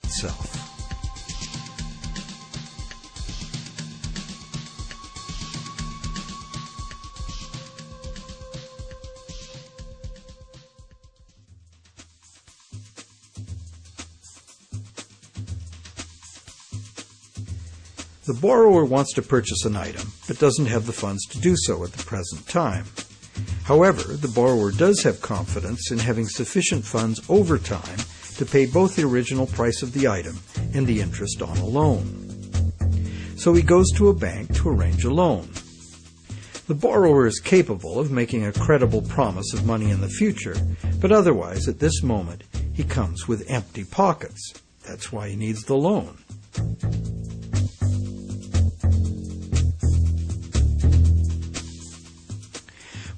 itself. The borrower wants to purchase an item, but doesn't have the funds to do so at the present time. However, the borrower does have confidence in having sufficient funds over time to pay both the original price of the item and the interest on a loan. So he goes to a bank to arrange a loan. The borrower is capable of making a credible promise of money in the future, but otherwise, at this moment, he comes with empty pockets. That's why he needs the loan.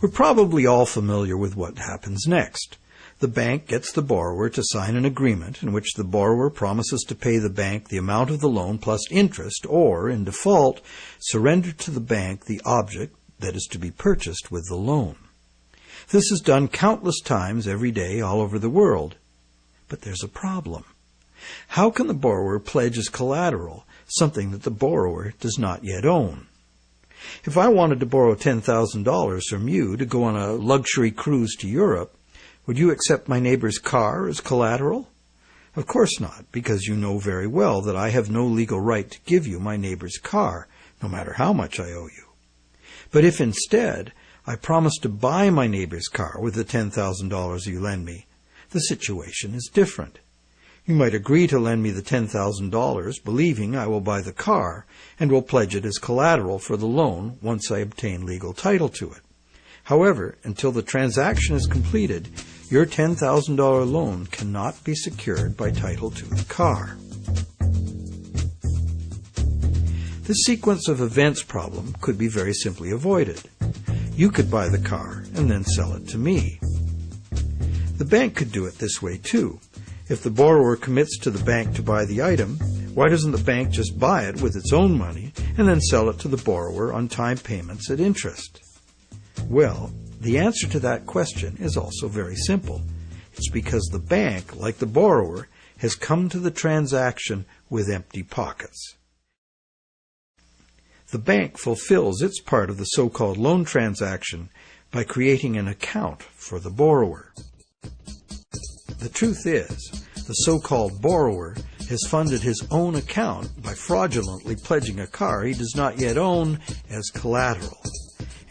We're probably all familiar with what happens next. The bank gets the borrower to sign an agreement in which the borrower promises to pay the bank the amount of the loan plus interest, or, in default, surrender to the bank the object that is to be purchased with the loan. This is done countless times every day all over the world. But there's a problem. How can the borrower pledge as collateral something that the borrower does not yet own? If I wanted to borrow $10,000 from you to go on a luxury cruise to Europe, would you accept my neighbor's car as collateral? Of course not, because you know very well that I have no legal right to give you my neighbor's car, no matter how much I owe you. But if instead I promise to buy my neighbor's car with the $10,000 you lend me, the situation is different. You might agree to lend me the $10,000, believing I will buy the car, and will pledge it as collateral for the loan once I obtain legal title to it. However, until the transaction is completed, your $10,000 loan cannot be secured by title to the car. This sequence of events problem could be very simply avoided. You could buy the car and then sell it to me. The bank could do it this way too. If the borrower commits to the bank to buy the item, why doesn't the bank just buy it with its own money and then sell it to the borrower on time payments at interest? Well, the answer to that question is also very simple. It's because the bank, like the borrower, has come to the transaction with empty pockets. The bank fulfills its part of the so-called loan transaction by creating an account for the borrower. The truth is, the so-called borrower has funded his own account by fraudulently pledging a car he does not yet own as collateral.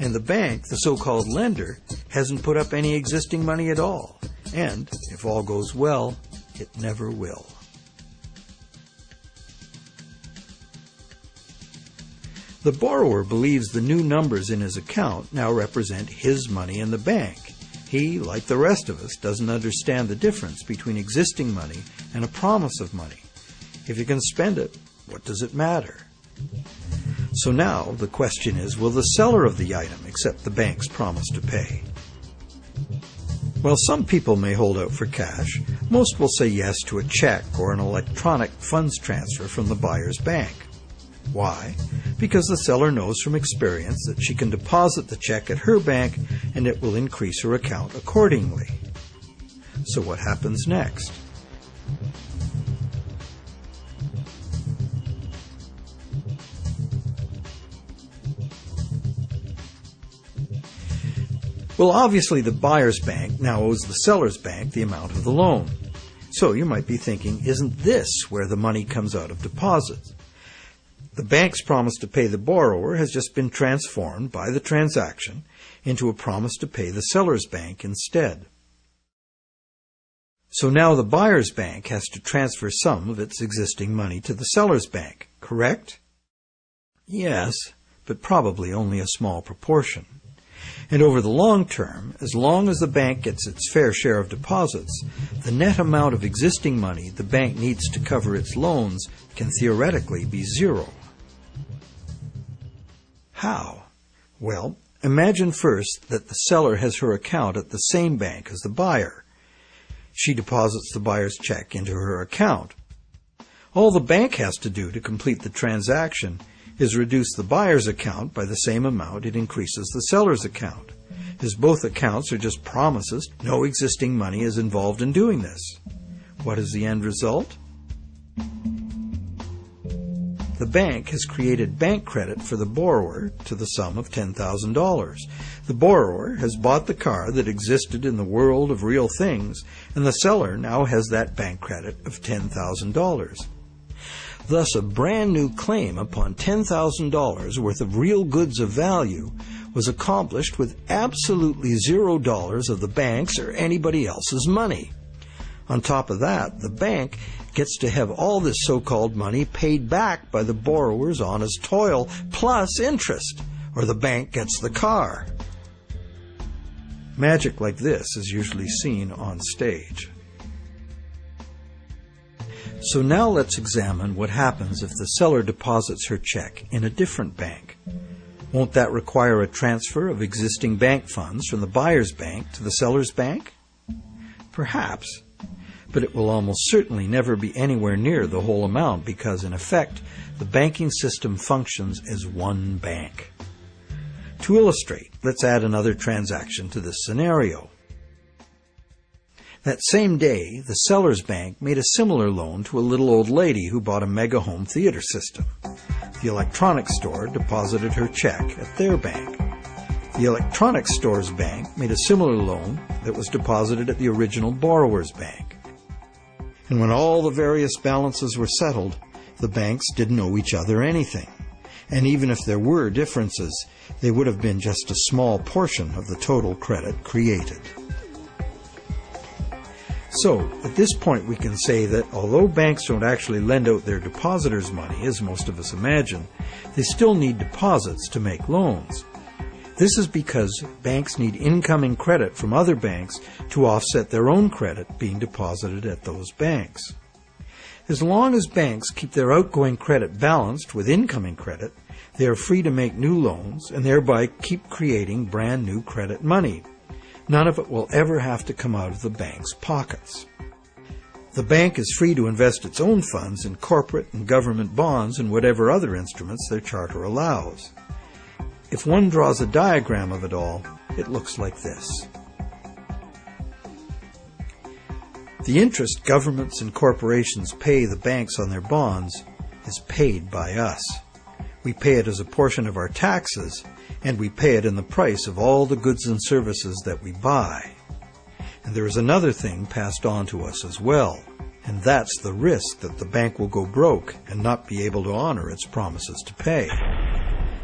And the bank, the so-called lender, hasn't put up any existing money at all. And, if all goes well, it never will. The borrower believes the new numbers in his account now represent his money in the bank. He, like the rest of us, doesn't understand the difference between existing money and a promise of money. If you can spend it, what does it matter? So now the question is, will the seller of the item accept the bank's promise to pay? While some people may hold out for cash, most will say yes to a check or an electronic funds transfer from the buyer's bank. Why? Because the seller knows from experience that she can deposit the check at her bank and it will increase her account accordingly. So what happens next? Well, obviously the buyer's bank now owes the seller's bank the amount of the loan. So you might be thinking, isn't this where the money comes out of deposits? The bank's promise to pay the borrower has just been transformed by the transaction into a promise to pay the seller's bank instead. So now the buyer's bank has to transfer some of its existing money to the seller's bank, correct? Yes, but probably only a small proportion. And over the long term, as long as the bank gets its fair share of deposits, the net amount of existing money the bank needs to cover its loans can theoretically be zero. How? Well, imagine first that the seller has her account at the same bank as the buyer. She deposits the buyer's check into her account. All the bank has to do to complete the transaction is reduce the buyer's account by the same amount it increases the seller's account. As both accounts are just promises, no existing money is involved in doing this. What is the end result? The bank has created bank credit for the borrower to the sum of $10,000. The borrower has bought the car that existed in the world of real things, and the seller now has that bank credit of $10,000. Thus, a brand new claim upon $10,000 worth of real goods of value was accomplished with absolutely $0 of the bank's or anybody else's money. On top of that, the bank gets to have all this so-called money paid back by the borrower's honest toil, plus interest, or the bank gets the car. Magic like this is usually seen on stage. So now let's examine what happens if the seller deposits her check in a different bank. Won't that require a transfer of existing bank funds from the buyer's bank to the seller's bank? Perhaps. But it will almost certainly never be anywhere near the whole amount because, in effect, the banking system functions as one bank. To illustrate, let's add another transaction to this scenario. That same day, the seller's bank made a similar loan to a little old lady who bought a mega home theater system. The electronics store deposited her check at their bank. The electronics store's bank made a similar loan that was deposited at the original borrower's bank. And when all the various balances were settled, the banks didn't owe each other anything. And even if there were differences, they would have been just a small portion of the total credit created. So, at this point we can say that although banks don't actually lend out their depositors' money, as most of us imagine, they still need deposits to make loans. This is because banks need incoming credit from other banks to offset their own credit being deposited at those banks. As long as banks keep their outgoing credit balanced with incoming credit, they are free to make new loans and thereby keep creating brand new credit money. None of it will ever have to come out of the bank's pockets. The bank is free to invest its own funds in corporate and government bonds and whatever other instruments their charter allows. If one draws a diagram of it all, it looks like this. The interest governments and corporations pay the banks on their bonds is paid by us. We pay it as a portion of our taxes, and we pay it in the price of all the goods and services that we buy. And there is another thing passed on to us as well, and that's the risk that the bank will go broke and not be able to honor its promises to pay.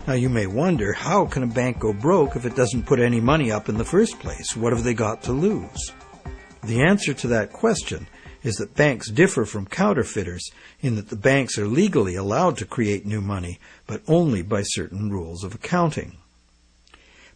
Now you may wonder, how can a bank go broke if it doesn't put any money up in the first place? What have they got to lose? The answer to that question is that banks differ from counterfeiters in that the banks are legally allowed to create new money, but only by certain rules of accounting.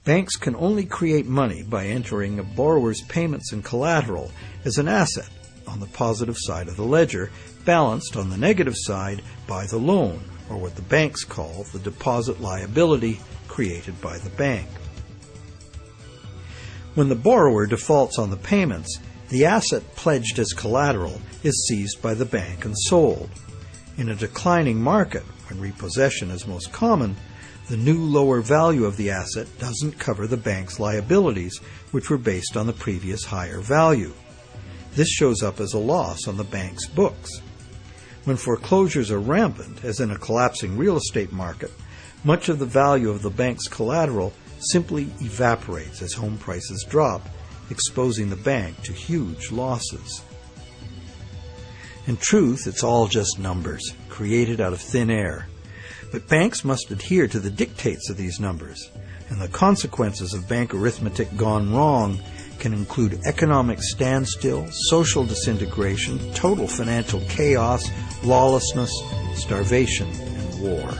Banks can only create money by entering a borrower's payments and collateral as an asset on the positive side of the ledger, balanced on the negative side by the loan, or what the banks call the deposit liability created by the bank. When the borrower defaults on the payments, the asset pledged as collateral is seized by the bank and sold. In a declining market, when repossession is most common, the new lower value of the asset doesn't cover the bank's liabilities, which were based on the previous higher value. This shows up as a loss on the bank's books. When foreclosures are rampant, as in a collapsing real estate market, much of the value of the bank's collateral simply evaporates as home prices drop, exposing the bank to huge losses. In truth, it's all just numbers, created out of thin air. But banks must adhere to the dictates of these numbers, and the consequences of bank arithmetic gone wrong can include economic standstill, social disintegration, total financial chaos, lawlessness, starvation, and war.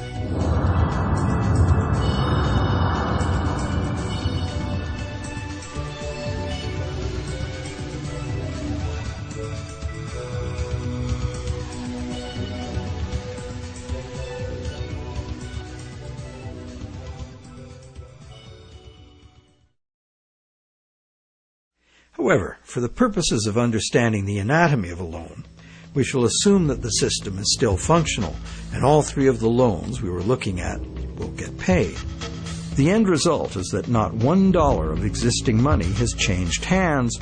However, for the purposes of understanding the anatomy of a loan, we shall assume that the system is still functional, and all three of the loans we were looking at will get paid. The end result is that not $1 of existing money has changed hands,